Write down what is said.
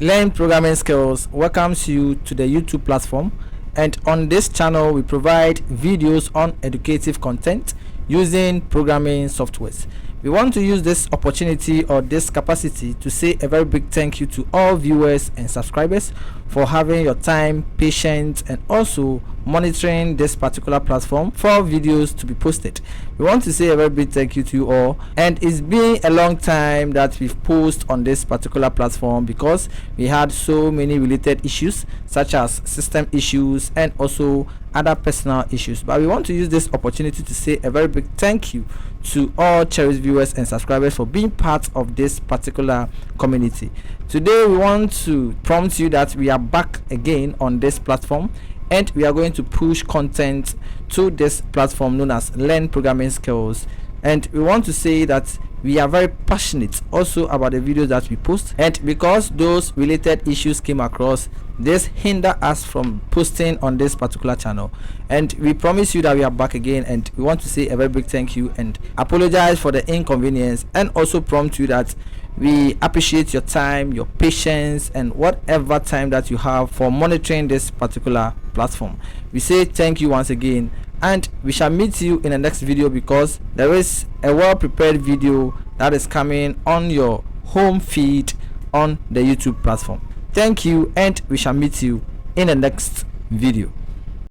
Learn Programming Skills welcomes you to the YouTube platform, and on this channel we provide videos on educative content using programming softwares. We want to use this opportunity or this capacity to say a very big thank you to all viewers and subscribers for having your time, patience, and also monitoring this particular platform for videos to be posted. We want to say a very big thank you to you all, and it's been a long time that we've posted on this particular platform because we had so many related issues such as system issues and also other personal issues. But we want to use this opportunity to say a very big thank you to all cherished viewers and subscribers for being part of this particular community. Today we want to prompt you that we are back again on this platform, and we are going to push content to this platform known as Learn Programming Skills. And we want to say that we are very passionate also about the videos that we post, and because those related issues came across, this hinder us from posting on this particular channel. And we promise you that we are back again, and we want to say a very big thank you and apologize for the inconvenience, and also prompt you that we appreciate your time, your patience, and whatever time that you have for monitoring this particular platform. We say thank you once again, and we shall meet you in the next video because there is a well prepared video that is coming on your home feed on the YouTube platform. Thank you, and we shall meet you in the next video.